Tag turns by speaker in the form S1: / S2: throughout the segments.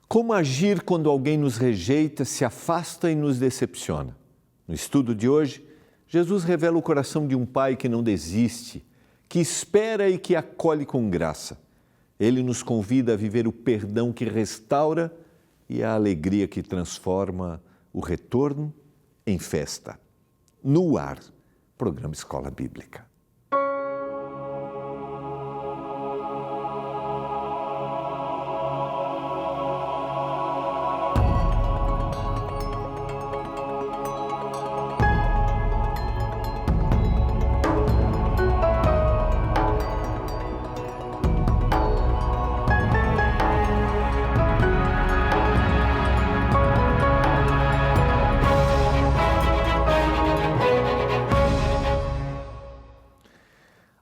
S1: Como agir quando alguém nos rejeita, se afasta e nos decepciona? No estudo de hoje, Jesus revela o coração de um pai que não desiste, que espera e que acolhe com graça. Ele nos convida a viver o perdão que restaura e a alegria que transforma o retorno em festa. No ar, programa Escola Bíblica.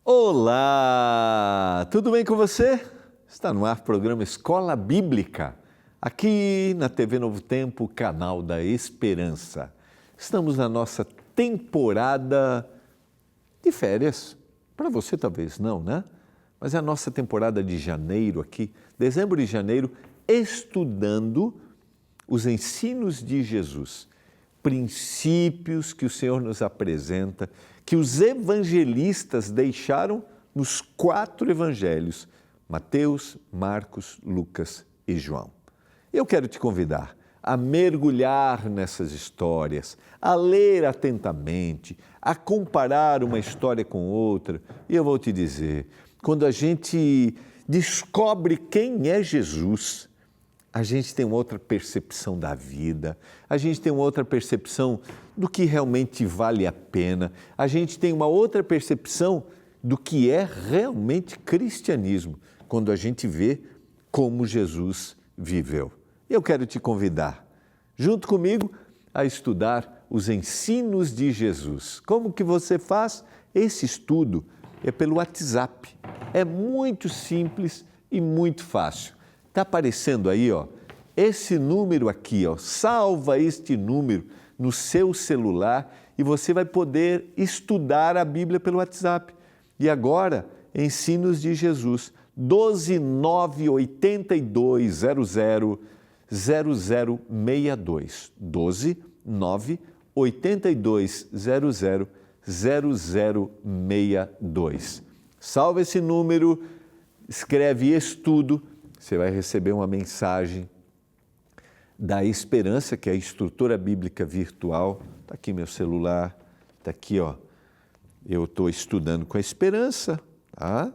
S1: Olá, tudo bem com você? Está no ar o programa Escola Bíblica, aqui na TV Novo Tempo, canal da Esperança. Estamos na nossa temporada de férias, para você talvez não, né? Mas é a nossa temporada de janeiro aqui, dezembro e janeiro, estudando os ensinos de Jesus, princípios que o Senhor nos apresenta, que os evangelistas deixaram nos 4 evangelhos, Mateus, Marcos, Lucas e João. Eu quero te convidar a mergulhar nessas histórias, a ler atentamente, a comparar uma história com outra. E eu vou te dizer, quando a gente descobre quem é Jesus, a gente tem uma outra percepção da vida, a gente tem uma outra percepção do que realmente vale a pena, a gente tem uma outra percepção do que é realmente cristianismo, quando a gente vê como Jesus viveu. Eu quero te convidar, junto comigo, a estudar os ensinos de Jesus. Como que você faz? Esse estudo é pelo WhatsApp. É muito simples e muito fácil. Está aparecendo aí, ó, esse número aqui, ó, salva este número no seu celular e você vai poder estudar a Bíblia pelo WhatsApp. E agora, ensinos de Jesus, 12982000062, 12982000062. Salva esse número, escreve estudo, você vai receber uma mensagem da Esperança, que é a instrutora bíblica virtual. Está aqui meu celular, está aqui, ó. Eu estou estudando com a Esperança, tá?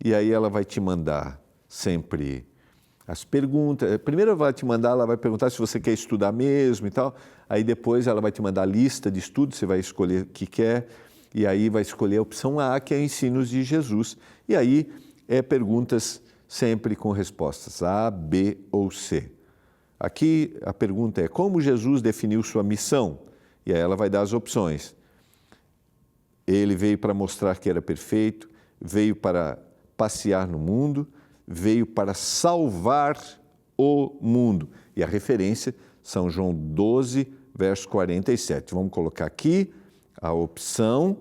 S1: E aí ela vai te mandar sempre as perguntas. Primeiro ela vai te mandar, ela vai perguntar se você quer estudar mesmo e tal. Aí depois ela vai te mandar a lista de estudos, você vai escolher o que quer. E aí vai escolher a opção A, que é ensinos de Jesus. E aí é perguntas sempre com respostas A, B ou C. Aqui a pergunta é: como Jesus definiu sua missão? E aí ela vai dar as opções. Ele veio para mostrar que era perfeito, veio para passear no mundo, veio para salvar o mundo. E a referência, São João 12, verso 47. Vamos colocar aqui a opção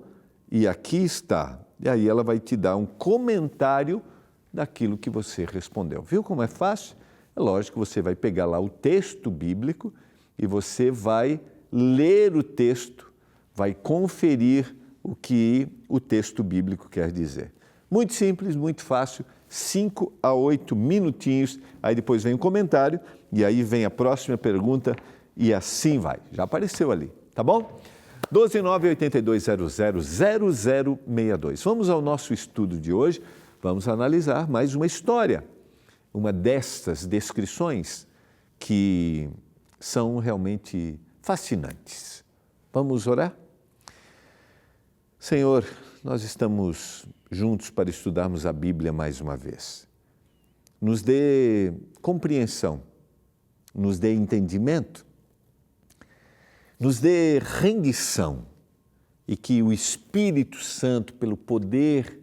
S1: e aqui está. E aí ela vai te dar um comentário daquilo que você respondeu. Viu como é fácil? É lógico que você vai pegar lá o texto bíblico e você vai ler o texto, vai conferir o que o texto bíblico quer dizer. Muito simples, muito fácil, 5 a 8 minutinhos, aí depois vem um comentário e aí vem a próxima pergunta e assim vai. Já apareceu ali, tá bom? 12982000062. Vamos ao nosso estudo de hoje, vamos analisar mais uma história. Uma destas descrições que são realmente fascinantes. Vamos orar? Senhor, nós estamos juntos para estudarmos a Bíblia mais uma vez. Nos dê compreensão, nos dê entendimento, nos dê rendição e que o Espírito Santo, pelo poder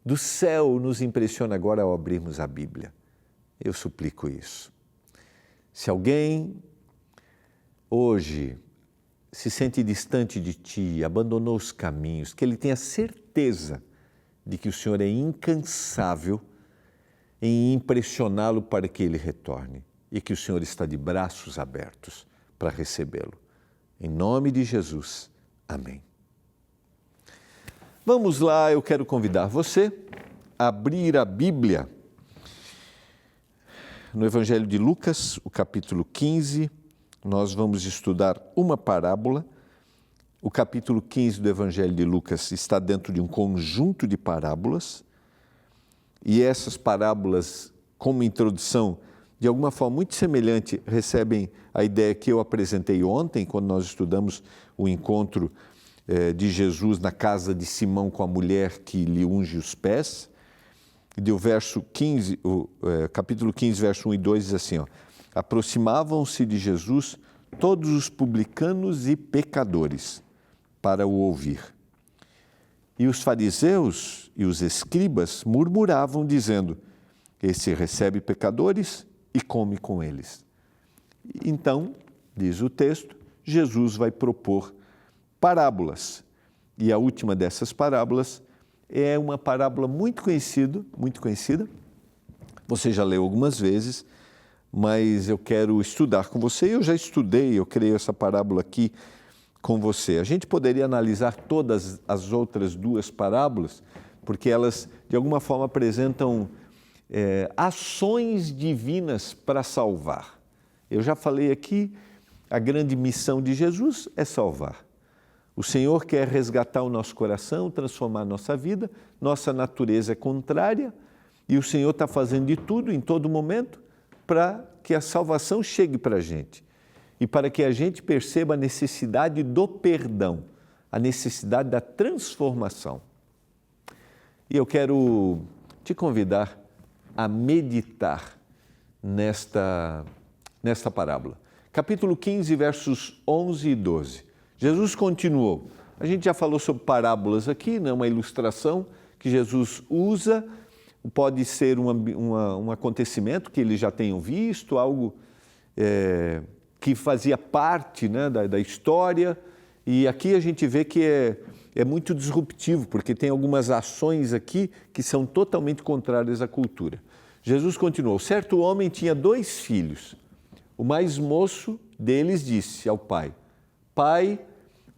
S1: do céu, nos impressione agora ao abrirmos a Bíblia. Eu suplico isso. Se alguém hoje se sente distante de Ti, abandonou os caminhos, que ele tenha certeza de que o Senhor é incansável em impressioná-lo para que ele retorne e que o Senhor está de braços abertos para recebê-lo. Em nome de Jesus, amém. Vamos lá, eu quero convidar você a abrir a Bíblia no Evangelho de Lucas, o capítulo 15, nós vamos estudar uma parábola. O capítulo 15 do Evangelho de Lucas está dentro de um conjunto de parábolas, e essas parábolas, como introdução, de alguma forma muito semelhante, recebem a ideia que eu apresentei ontem, quando nós estudamos o encontro de Jesus na casa de Simão com a mulher que lhe unge os pés. E o verso 15, capítulo 15, verso 1 e 2 diz assim, ó, aproximavam-se de Jesus todos os publicanos e pecadores para o ouvir. E os fariseus e os escribas murmuravam, dizendo, esse recebe pecadores e come com eles. Então, diz o texto, Jesus vai propor parábolas. E a última dessas parábolas é uma parábola muito conhecida. Você já leu algumas vezes, mas eu quero estudar com você. Eu já estudei, eu creio, essa parábola aqui com você. A gente poderia analisar todas as outras duas parábolas, porque elas, de alguma forma, apresentam ações divinas para salvar. Eu já falei aqui, a grande missão de Jesus é salvar. O Senhor quer resgatar o nosso coração, transformar a nossa vida, nossa natureza é contrária e o Senhor está fazendo de tudo, em todo momento, para que a salvação chegue para a gente e para que a gente perceba a necessidade do perdão, a necessidade da transformação. E eu quero te convidar a meditar nesta parábola. Capítulo 15, versos 11 e 12. Jesus continuou. A gente já falou sobre parábolas aqui, né? Uma ilustração que Jesus usa, pode ser um acontecimento que eles já tenham visto, algo que fazia parte, né, da história, e aqui a gente vê que é muito disruptivo, porque tem algumas ações aqui que são totalmente contrárias à cultura. Jesus continuou, certo homem tinha 2 filhos. O mais moço deles disse ao pai, Pai,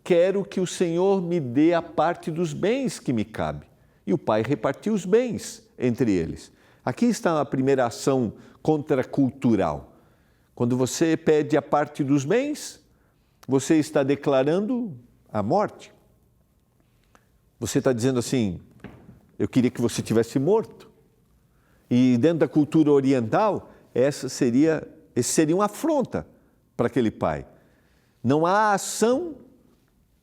S1: quero que o Senhor me dê a parte dos bens que me cabe. E o pai repartiu os bens entre eles. Aqui está a primeira ação contracultural. Quando você pede a parte dos bens, você está declarando a morte. Você está dizendo assim, eu queria que você tivesse morto. E dentro da cultura oriental, esse seria uma afronta para aquele pai. Não há ação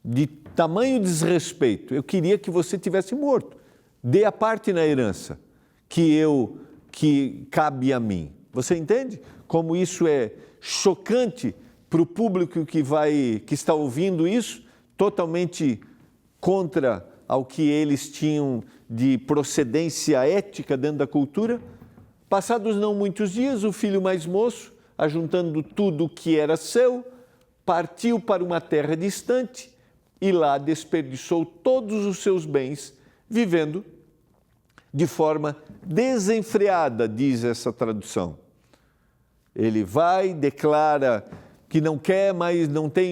S1: de tamanho desrespeito. Eu queria que você tivesse morto. Dê a parte na herança que cabe a mim. Você entende como isso é chocante para o público que está ouvindo isso, totalmente contra ao que eles tinham de procedência ética dentro da cultura? Passados não muitos dias, o filho mais moço, ajuntando tudo o que era seu, partiu para uma terra distante e lá desperdiçou todos os seus bens, vivendo de forma desenfreada, diz essa tradução. Ele vai, declara que não quer mais,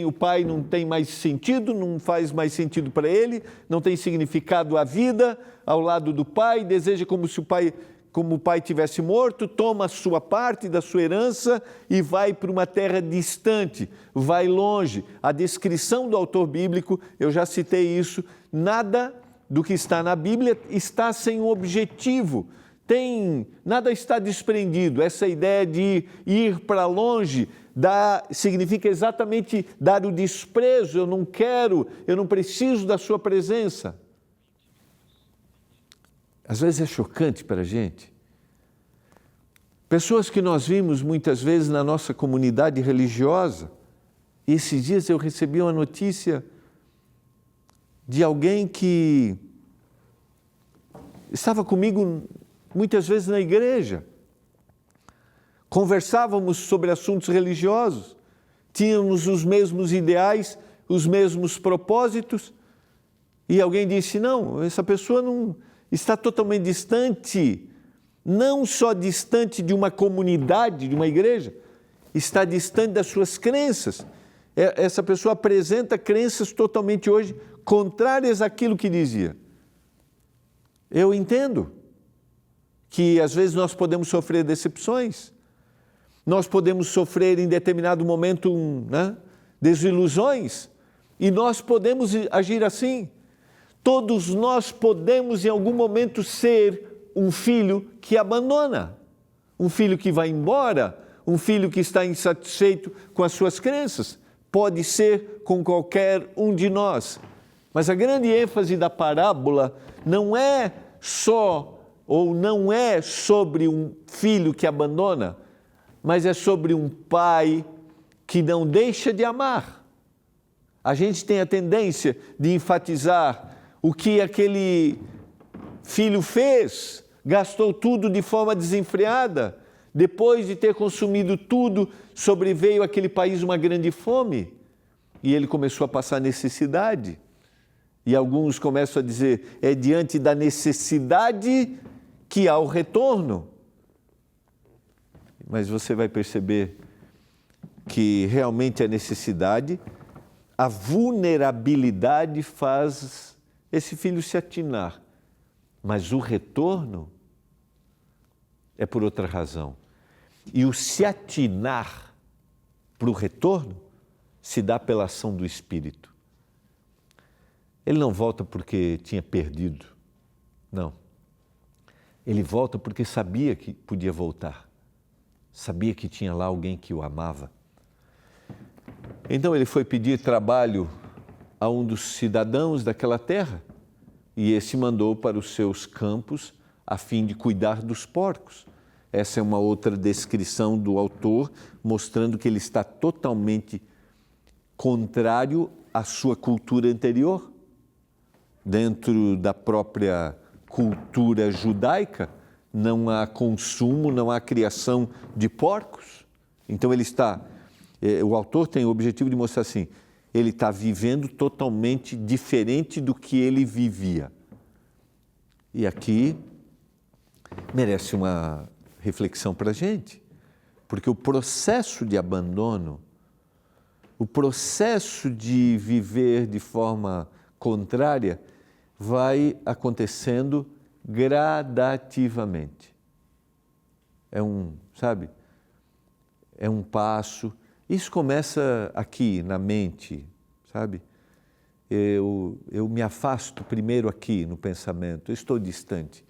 S1: o pai não tem mais sentido, não faz mais sentido para ele, não tem significado a vida ao lado do pai, deseja como o pai tivesse morto, toma a sua parte da sua herança e vai para uma terra distante, vai longe. A descrição do autor bíblico, eu já citei isso, nada do que está na Bíblia está sem um objetivo, nada está desprendido. Essa ideia de ir para longe significa exatamente dar o desprezo, eu não quero, eu não preciso da sua presença. Às vezes é chocante para a gente. Pessoas que nós vimos muitas vezes na nossa comunidade religiosa, e esses dias eu recebi uma notícia de alguém que estava comigo muitas vezes na igreja. Conversávamos sobre assuntos religiosos, tínhamos os mesmos ideais, os mesmos propósitos, e alguém disse, não, essa pessoa não está totalmente distante, não só distante de uma comunidade, de uma igreja, está distante das suas crenças. Essa pessoa apresenta crenças totalmente hoje contrárias àquilo que dizia. Eu entendo que às vezes nós podemos sofrer decepções, nós podemos sofrer em determinado momento desilusões, e nós podemos agir assim. Todos nós podemos em algum momento ser um filho que abandona, um filho que vai embora, um filho que está insatisfeito com as suas crenças. Pode ser com qualquer um de nós. Mas a grande ênfase da parábola não é só, ou não é sobre um filho que abandona, mas é sobre um pai que não deixa de amar. A gente tem a tendência de enfatizar o que aquele filho fez, gastou tudo de forma desenfreada. Depois de ter consumido tudo, sobreveio àquele país uma grande fome e ele começou a passar necessidade. E alguns começam a dizer, é diante da necessidade que há o retorno. Mas você vai perceber que realmente a necessidade, a vulnerabilidade faz esse filho se atinar. Mas o retorno é por outra razão. E o se atinar para o retorno se dá pela ação do Espírito. Ele não volta porque tinha perdido, não. Ele volta porque sabia que podia voltar, sabia que tinha lá alguém que o amava. Então ele foi pedir trabalho a um dos cidadãos daquela terra e esse mandou para os seus campos a fim de cuidar dos porcos. Essa é uma outra descrição do autor, mostrando que ele está totalmente contrário à sua cultura anterior. Dentro da própria cultura judaica, não há consumo, não há criação de porcos. Então o autor tem o objetivo de mostrar assim, ele está vivendo totalmente diferente do que ele vivia. E aqui merece uma reflexão para a gente, porque o processo de abandono, o processo de viver de forma contrária, vai acontecendo gradativamente. É um passo. Isso começa aqui na mente, sabe? Eu me afasto primeiro aqui no pensamento, eu estou distante.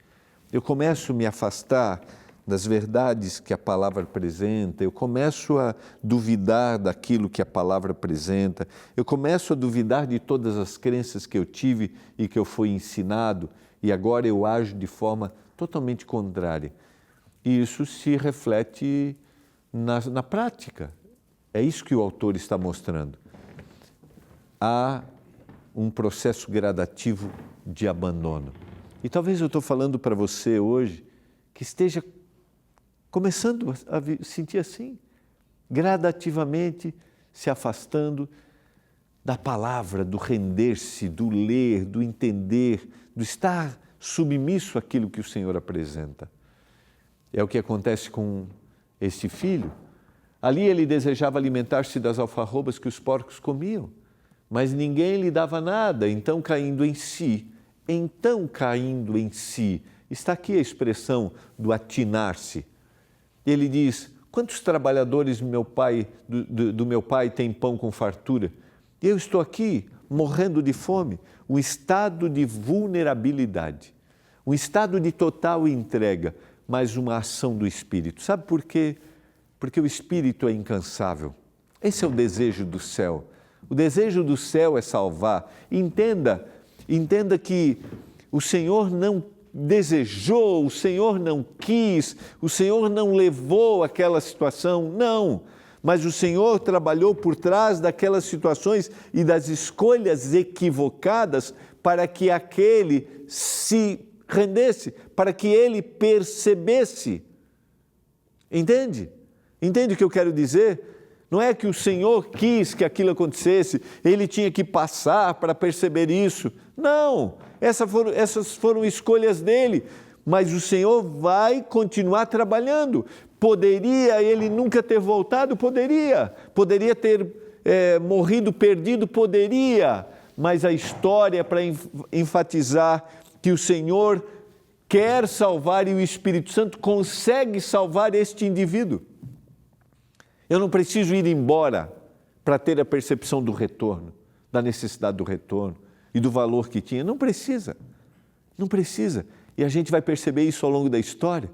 S1: Eu começo a me afastar das verdades que a palavra apresenta, eu começo a duvidar daquilo que a palavra apresenta, eu começo a duvidar de todas as crenças que eu tive e que eu fui ensinado, e agora eu ajo de forma totalmente contrária. E isso se reflete na prática. É isso que o autor está mostrando. Há um processo gradativo de abandono. E talvez eu estou falando para você hoje que esteja começando a sentir assim, gradativamente se afastando da palavra, do render-se, do ler, do entender, do estar submisso àquilo que o Senhor apresenta. É o que acontece com este filho. Ali ele desejava alimentar-se das alfarrobas que os porcos comiam, mas ninguém lhe dava nada, então caindo em si, está aqui a expressão do atinar-se. Ele diz, quantos trabalhadores do meu pai têm pão com fartura? E eu estou aqui morrendo de fome. Um estado de vulnerabilidade, um estado de total entrega, mas uma ação do Espírito. Sabe por quê? Porque o Espírito é incansável. Esse é o desejo do céu. O desejo do céu é salvar. Entenda que o Senhor não desejou, o Senhor não quis, o Senhor não levou aquela situação, não. Mas o Senhor trabalhou por trás daquelas situações e das escolhas equivocadas para que aquele se rendesse, para que ele percebesse. Entende? Entende o que eu quero dizer? Não é que o Senhor quis que aquilo acontecesse, ele tinha que passar para perceber isso. Não, essas foram escolhas dele, mas o Senhor vai continuar trabalhando Poderia ele nunca ter voltado? Poderia. Poderia ter morrido perdido? Poderia. Mas a história é para enfatizar que o Senhor quer salvar e o Espírito Santo consegue salvar este indivíduo. Eu não preciso ir embora para ter a percepção do retorno, da necessidade do retorno e do valor que tinha. Não precisa, não precisa. E a gente vai perceber isso ao longo da história,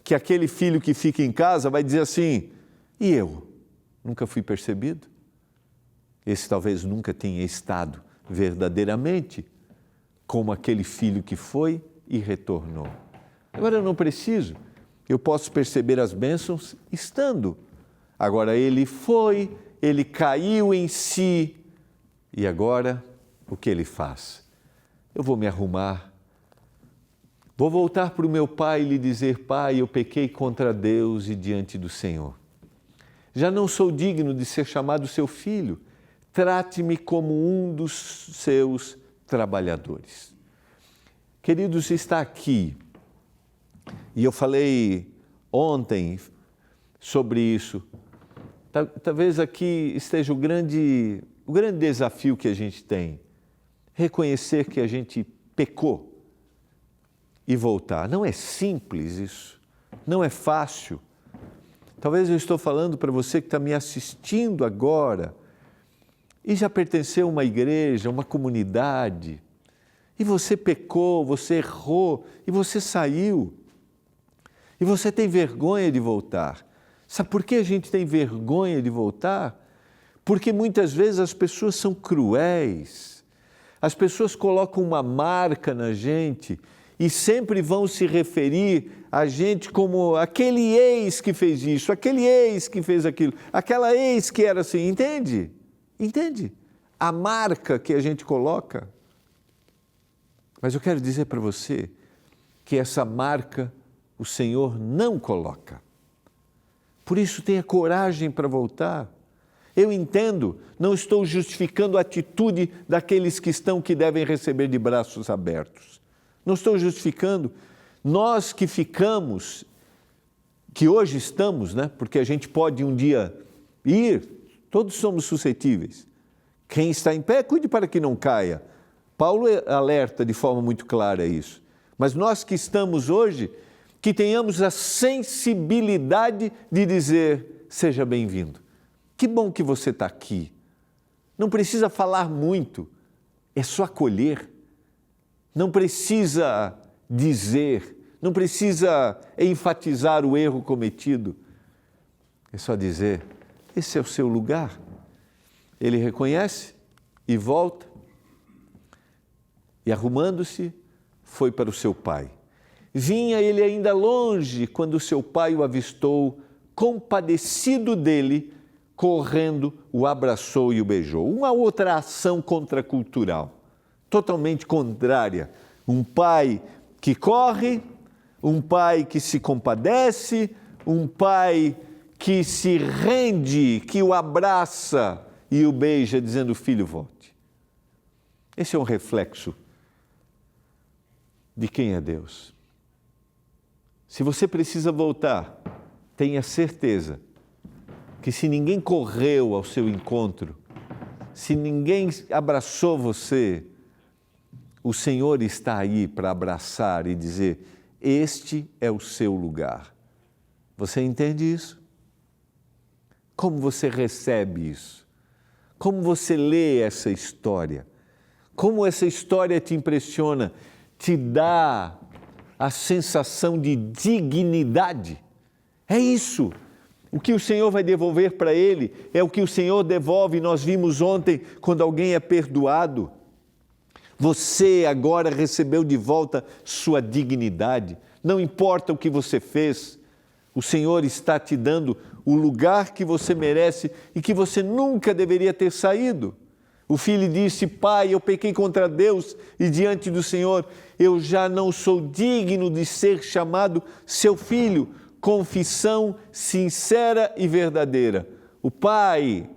S1: que aquele filho que fica em casa vai dizer assim, e eu? Nunca fui percebido? Esse talvez nunca tenha estado verdadeiramente como aquele filho que foi e retornou. Agora eu não preciso, eu posso perceber as bênçãos estando. Agora ele foi, ele caiu em si, e agora o que ele faz? Eu vou me arrumar, vou voltar para o meu pai e lhe dizer, pai, eu pequei contra Deus e diante do Senhor. Já não sou digno de ser chamado seu filho, trate-me como um dos seus trabalhadores. Queridos, está aqui, e eu falei ontem sobre isso, talvez aqui esteja o grande desafio que a gente tem, reconhecer que a gente pecou e voltar. Não é simples isso, não é fácil. Talvez eu estou falando para você que está me assistindo agora e já pertenceu a uma igreja, uma comunidade, e você pecou, você errou, e você saiu. E você tem vergonha de voltar. Sabe por que a gente tem vergonha de voltar? Porque muitas vezes as pessoas são cruéis. As pessoas colocam uma marca na gente e sempre vão se referir a gente como aquele ex que fez isso, aquele ex que fez aquilo, aquela ex que era assim, entende? Entende? A marca que a gente coloca. Mas eu quero dizer para você que essa marca o Senhor não coloca. Por isso tenha coragem para voltar. Eu entendo, não estou justificando a atitude daqueles que devem receber de braços abertos. Não estou justificando. Nós que ficamos, que hoje estamos, né? Porque a gente pode um dia ir, todos somos suscetíveis. Quem está em pé, cuide para que não caia. Paulo alerta de forma muito clara isso. Mas nós que estamos hoje, que tenhamos a sensibilidade de dizer, seja bem-vindo. Que bom que você está aqui. Não precisa falar muito, é só acolher. Não precisa dizer, não precisa enfatizar o erro cometido. É só dizer, esse é o seu lugar. Ele reconhece e volta. E arrumando-se, foi para o seu pai. Vinha ele ainda longe quando seu pai o avistou, compadecido dele, correndo, o abraçou e o beijou. Uma outra ação contracultural, totalmente contrária. Um pai que corre, um pai que se compadece, um pai que se rende, que o abraça e o beija, dizendo, filho, volte. Esse é um reflexo de quem é Deus. Se você precisa voltar, tenha certeza que se ninguém correu ao seu encontro, se ninguém abraçou você, o Senhor está aí para abraçar e dizer, este é o seu lugar. Você entende isso? Como você recebe isso? Como você lê essa história? Como essa história te impressiona? Te dá a sensação de dignidade. É isso. O que o Senhor vai devolver para ele é o que o Senhor devolve. Nós vimos ontem, quando alguém é perdoado, você agora recebeu de volta sua dignidade. Não importa o que você fez, o Senhor está te dando o lugar que você merece e que você nunca deveria ter saído. O filho disse, pai, eu pequei contra Deus e diante do Senhor, eu já não sou digno de ser chamado seu filho. Confissão sincera e verdadeira. O pai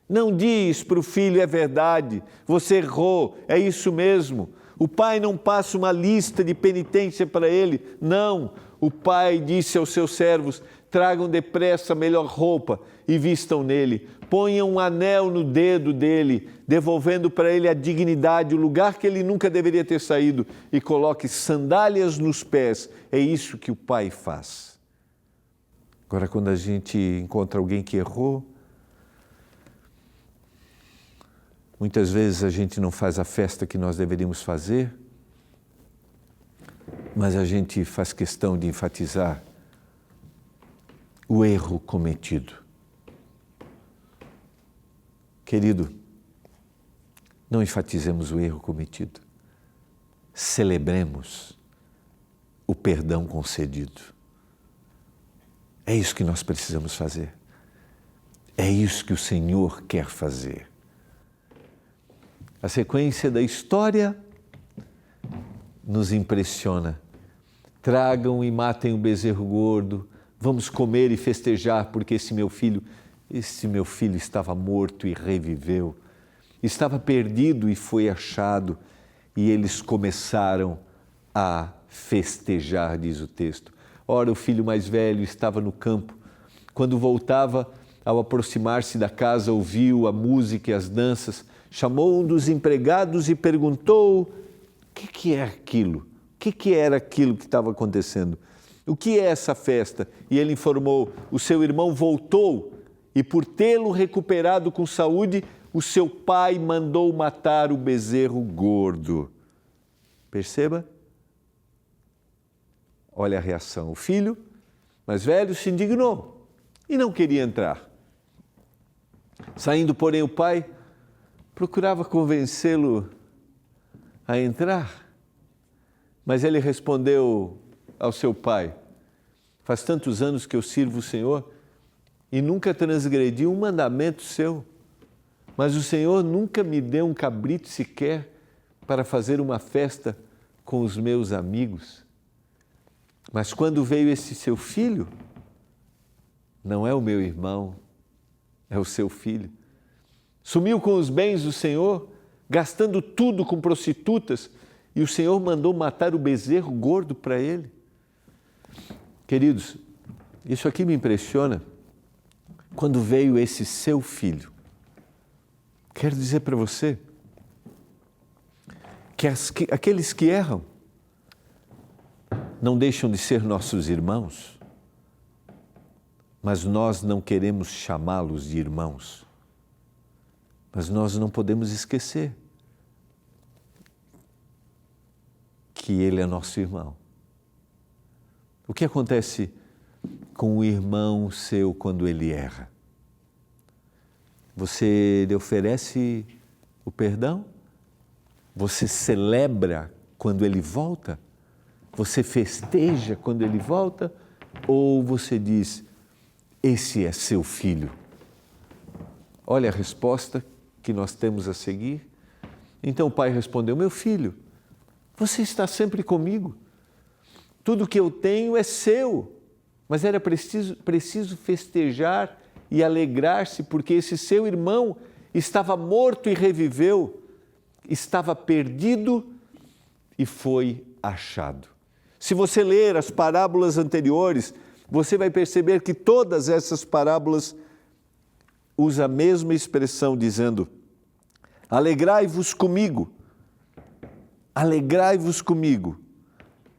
S1: não diz para o filho, é verdade, você errou, é isso mesmo. O pai não passa uma lista de penitência para ele, não. O pai disse aos seus servos, tragam depressa a melhor roupa e vistam nele. Ponham um anel no dedo dele, devolvendo para ele a dignidade, o lugar que ele nunca deveria ter saído, e coloque sandálias nos pés. É isso que o Pai faz. Agora, quando a gente encontra alguém que errou, muitas vezes a gente não faz a festa que nós deveríamos fazer, mas a gente faz questão de enfatizar o erro cometido. Querido, não enfatizemos o erro cometido. Celebremos o perdão concedido. É isso que nós precisamos fazer. É isso que o Senhor quer fazer. A sequência da história nos impressiona. Tragam e matem o bezerro gordo, vamos comer e festejar, porque esse meu filho estava morto e reviveu, estava perdido e foi achado, e eles começaram a festejar, diz o texto. Ora, o filho mais velho estava no campo. Quando voltava, ao aproximar-se da casa, ouviu a música e as danças, chamou um dos empregados e perguntou: o que é aquilo? O que era aquilo que estava acontecendo? O que é essa festa? E ele informou: o seu irmão voltou e, por tê-lo recuperado com saúde, o seu pai mandou matar o bezerro gordo. Perceba? Olha a reação. O filho mais velho se indignou e não queria entrar. Saindo, porém, o pai procurava convencê-lo a entrar, mas ele respondeu ao seu pai: faz tantos anos que eu sirvo o Senhor e nunca transgredi um mandamento seu, mas o Senhor nunca me deu um cabrito sequer para fazer uma festa com os meus amigos. Mas quando veio esse seu filho, não é o meu irmão, é o seu filho. Sumiu com os bens do Senhor, gastando tudo com prostitutas, e o Senhor mandou matar o bezerro gordo para ele. Queridos, isso aqui me impressiona. Quando veio esse seu filho, quero dizer para você que aqueles que erram não deixam de ser nossos irmãos, mas nós não queremos chamá-los de irmãos. Mas nós não podemos esquecer que ele é nosso irmão. O que acontece com o irmão seu quando ele erra? Você lhe oferece o perdão? Você celebra quando ele volta? Você festeja quando ele volta? Ou você diz: esse é seu filho? Olha a resposta que nós temos a seguir. Então o pai respondeu: meu filho, você está sempre comigo. Tudo que eu tenho é seu. Mas era preciso festejar e alegrar-se, porque esse seu irmão estava morto e reviveu, estava perdido e foi achado. Se você ler as parábolas anteriores, você vai perceber que todas essas parábolas usam a mesma expressão, dizendo: alegrai-vos comigo,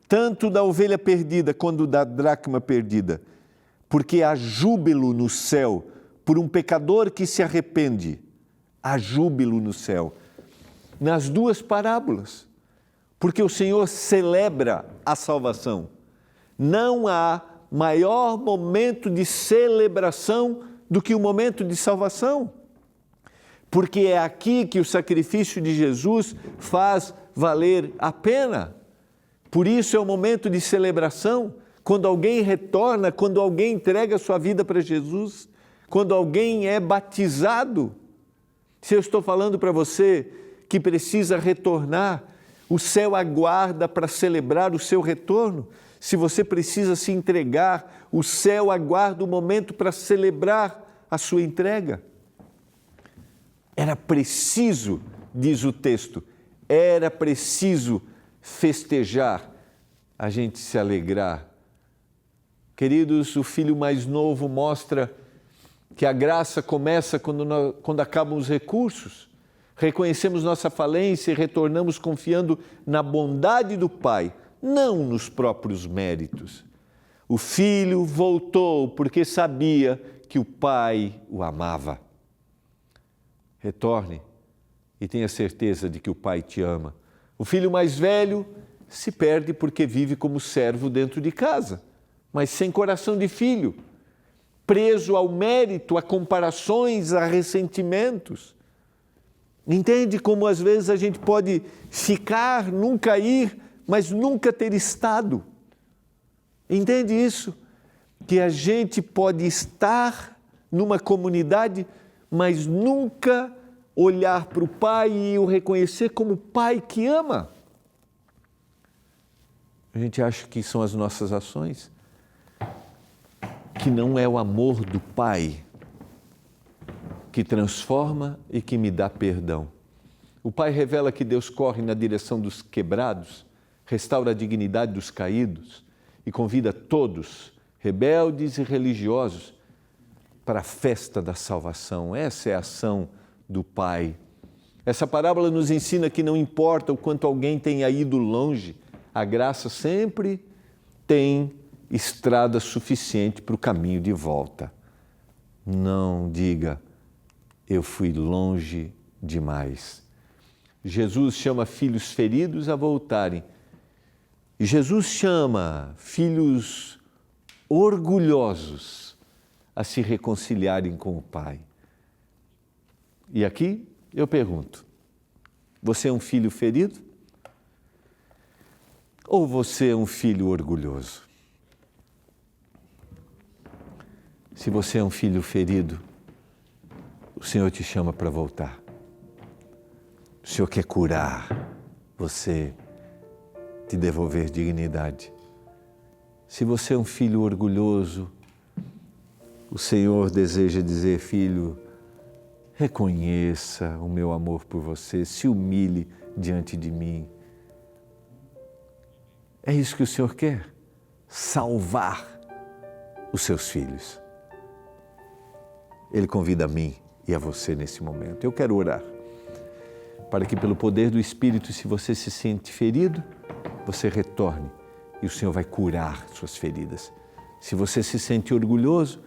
S1: tanto da ovelha perdida quanto da dracma perdida, porque há júbilo no céu por um pecador que se arrepende. Há júbilo no céu. Nas duas parábolas, porque o Senhor celebra a salvação. Não há maior momento de celebração do que o momento de salvação. Porque é aqui que o sacrifício de Jesus faz valer a pena. Por isso é um momento de celebração, quando alguém retorna, quando alguém entrega a sua vida para Jesus, quando alguém é batizado. Se eu estou falando para você que precisa retornar, o céu aguarda para celebrar o seu retorno. Se você precisa se entregar, o céu aguarda o momento para celebrar a sua entrega. Era preciso, diz o texto, era preciso festejar, a gente se alegrar. Queridos, o filho mais novo mostra que a graça começa quando acabam os recursos. Reconhecemos nossa falência e retornamos confiando na bondade do Pai, não nos próprios méritos. O filho voltou porque sabia que o Pai o amava. Retorne e tenha certeza de que o Pai te ama. O filho mais velho se perde porque vive como servo dentro de casa, mas sem coração de filho, preso ao mérito, a comparações, a ressentimentos. Entende como às vezes a gente pode ficar, nunca ir, mas nunca ter estado? Entende isso? Que a gente pode estar numa comunidade, mas nunca olhar para o Pai e o reconhecer como Pai que ama. A gente acha que são as nossas ações, que não é o amor do Pai que transforma e que me dá perdão. O Pai revela que Deus corre na direção dos quebrados, restaura a dignidade dos caídos e convida todos, rebeldes e religiosos, para a festa da salvação. Essa é a ação do Pai. Essa parábola nos ensina que não importa o quanto alguém tenha ido longe, a graça sempre tem estrada suficiente para o caminho de volta. Não diga, eu fui longe demais. Jesus chama filhos feridos a voltarem. E Jesus chama filhos orgulhosos a se reconciliarem com o Pai. E aqui eu pergunto, você é um filho ferido? Ou você é um filho orgulhoso? Se você é um filho ferido, o Senhor te chama para voltar. O Senhor quer curar você, te devolver dignidade. Se você é um filho orgulhoso, o Senhor deseja dizer, filho, reconheça o meu amor por você, se humilhe diante de mim. É isso que o Senhor quer, salvar os seus filhos. Ele convida a mim e a você nesse momento. Eu quero orar para que pelo poder do Espírito, se você se sente ferido, você retorne e o Senhor vai curar suas feridas. Se você se sente orgulhoso,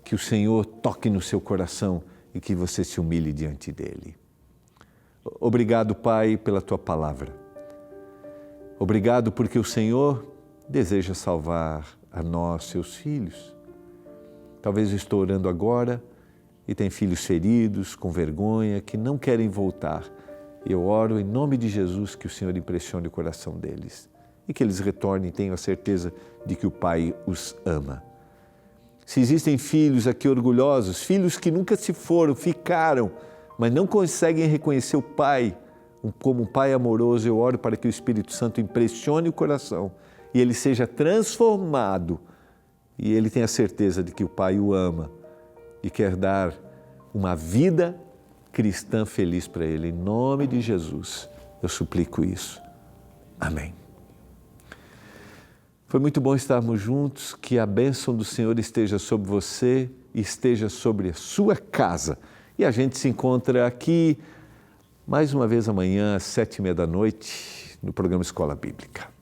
S1: que o Senhor toque no seu coração e que você se humilhe diante dEle. Obrigado, Pai, pela Tua palavra. Obrigado porque o Senhor deseja salvar a nós, seus filhos. Talvez eu estou orando agora e tem filhos feridos, com vergonha, que não querem voltar. E eu oro em nome de Jesus que o Senhor impressione o coração deles e que eles retornem e tenham a certeza de que o Pai os ama. Se existem filhos aqui orgulhosos, filhos que nunca se foram, ficaram, mas não conseguem reconhecer o Pai como um Pai amoroso, eu oro para que o Espírito Santo impressione o coração e ele seja transformado e ele tenha certeza de que o Pai o ama e quer dar uma vida cristã feliz para ele. Em nome de Jesus, eu suplico isso. Amém. Foi muito bom estarmos juntos, que a bênção do Senhor esteja sobre você e esteja sobre a sua casa. E a gente se encontra aqui mais uma vez amanhã às 7h30 da noite no programa Escola Bíblica.